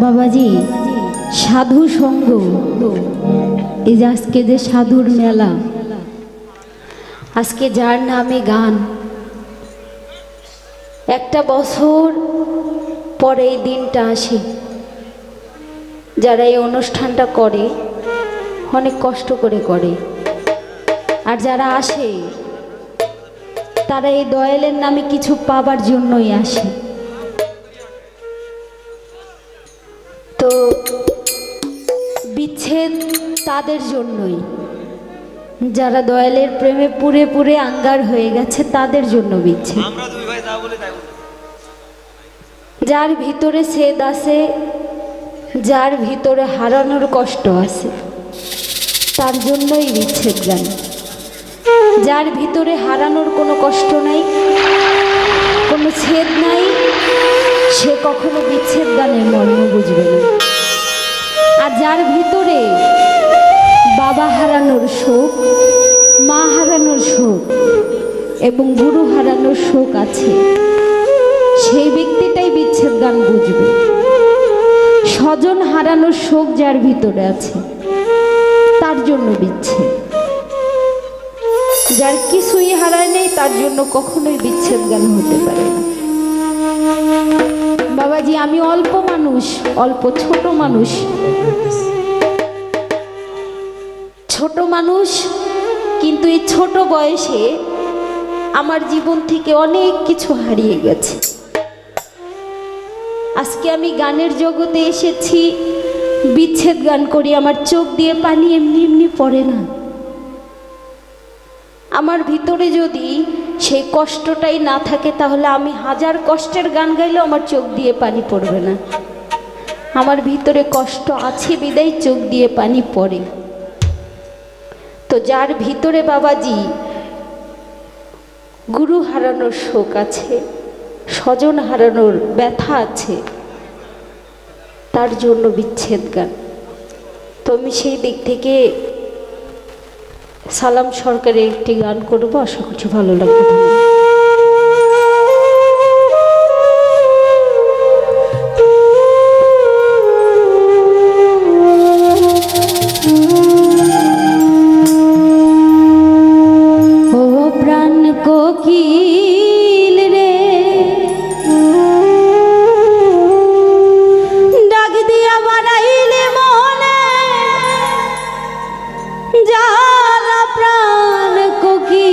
বাবাজি সাধু সঙ্গ, এই যে আজকে যে সাধুর মেলা, আজকে যার নামে গান, একটা বছর পরে এই দিনটা আসে। যারা এই অনুষ্ঠানটা করে অনেক কষ্ট করে করে, আর যারা আসে তারা এই দয়ালের নামে কিছু পাবার জন্যই আসে। তো বিচ্ছেদ তাদের জন্যই, যারা দয়ালের প্রেমে পুরে পুরে আঙ্গার হয়ে গেছে তাদের জন্য বিচ্ছেদ। যার ভিতরে ছেদ আছে, যার ভিতরে হারানোর কষ্ট আছে, তার জন্যই বিচ্ছেদ গান। যার ভিতরে হারানোর কোনো কষ্ট নাই, কোনো ছেদ নাই, সে কখনো বিচ্ছেদ গানের মর্ম বুঝবে না। আর যার ভিতরে বাবা হারানোর শোক, মা হারানোর শোক এবং গুরু হারানোর শোক আছে, সেই ব্যক্তিটাই বিচ্ছেদ গান বুঝবে। স্বজন হারানোর শোক যার ভিতরে আছে তার জন্য বিচ্ছেদ। যার কিছুই হারায় নেই তার জন্য কখনোই বিচ্ছেদ গান হতে পারে না। বাবাজি আমি অল্প মানুষ, অল্প ছোট মানুষ, ছোট মানুষ, কিন্তু এই ছোট বয়সে আমার জীবন থেকে অনেক কিছু হারিয়ে গেছে। আজকে আমি গানের জগতে এসেছি, বিচ্ছেদ গান করি, আমার চোখ দিয়ে পানি এমনি এমনি পড়ে না। আমার ভিতরে যদি সেই কষ্টটাই না থাকে তাহলে আমি হাজার কষ্টের গান গাইলেও আমার চোখ দিয়ে পানি পড়বে না। আমার ভিতরে কষ্ট আছে বিদায় চোখ দিয়ে পানি পড়ে। তো যার ভিতরে বাবাজি গুরু হারানোর শোক আছে, স্বজন হারানোর ব্যথা আছে, তার জন্য বিচ্ছেদ গান। তো আমি সেই দিক থেকে সালাম সরকারের একটি গান করবো, আশা করছি ভালো লাগবে। ও প্রাণ কোকিল রে, ডাক দিয়া বাড়াইলে মনে জ্বালা, প্রাণ কোকিল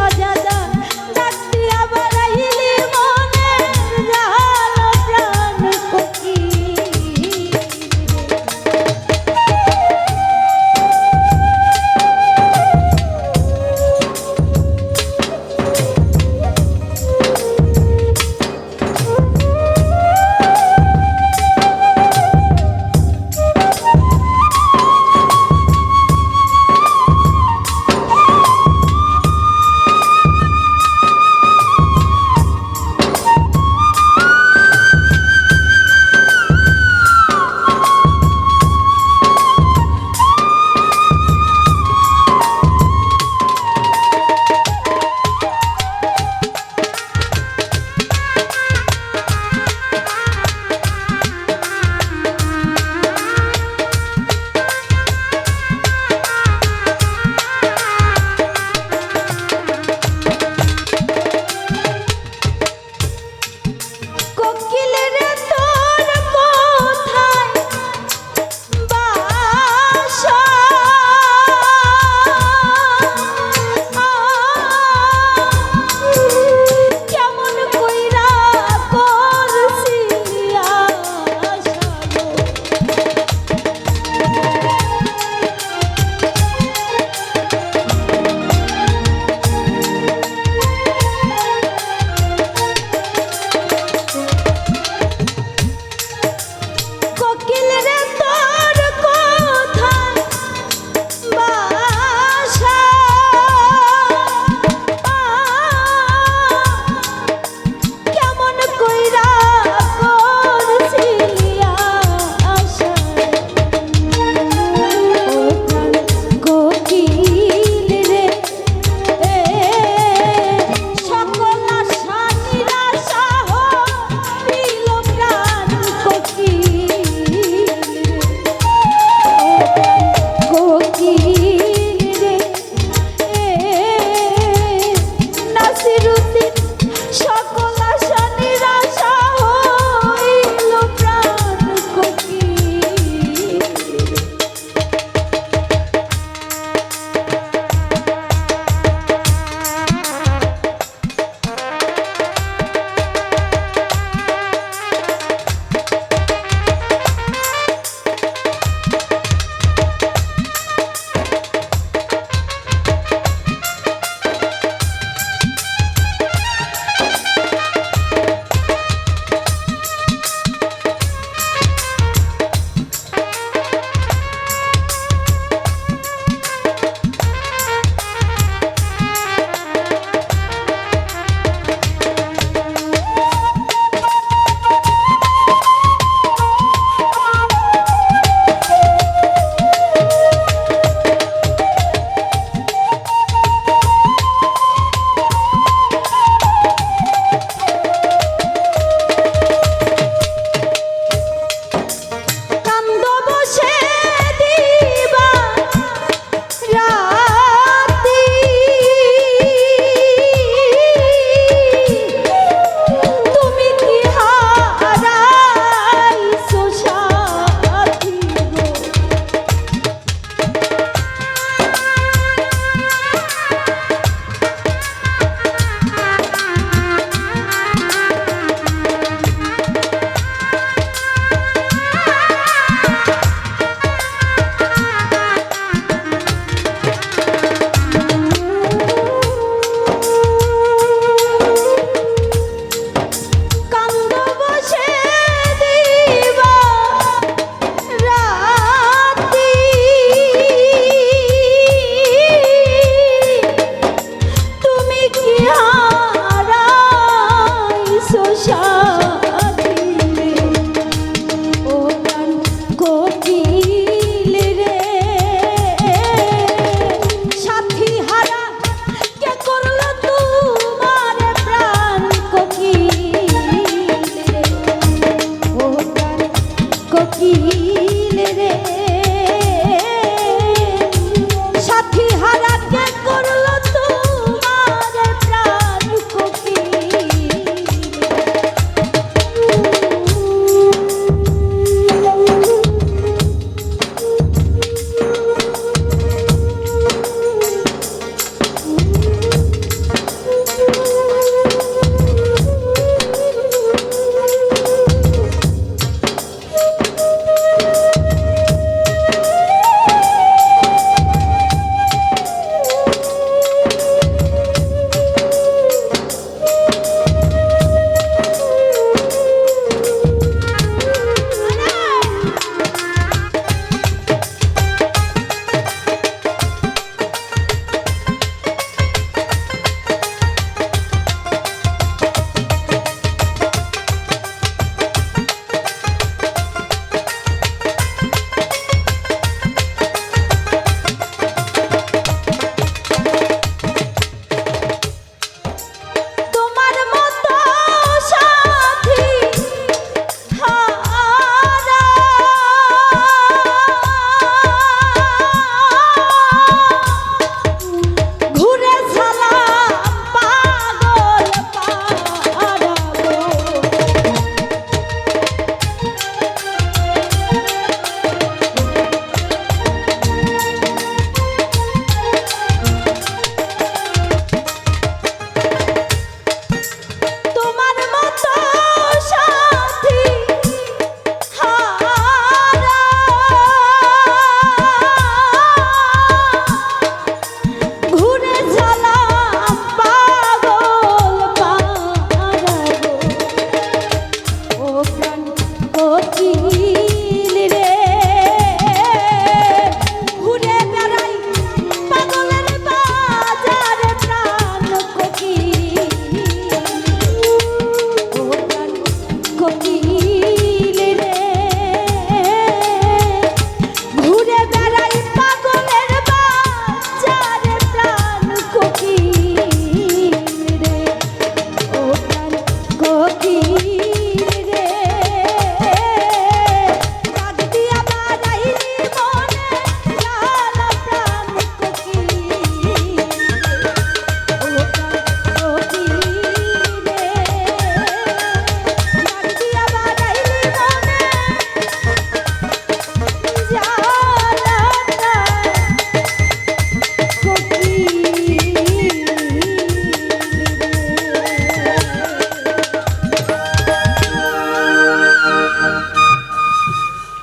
অজাদা ডাকতি আবার আইলি মনের জাল প্রাণ কোকিল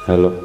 হ্যালো।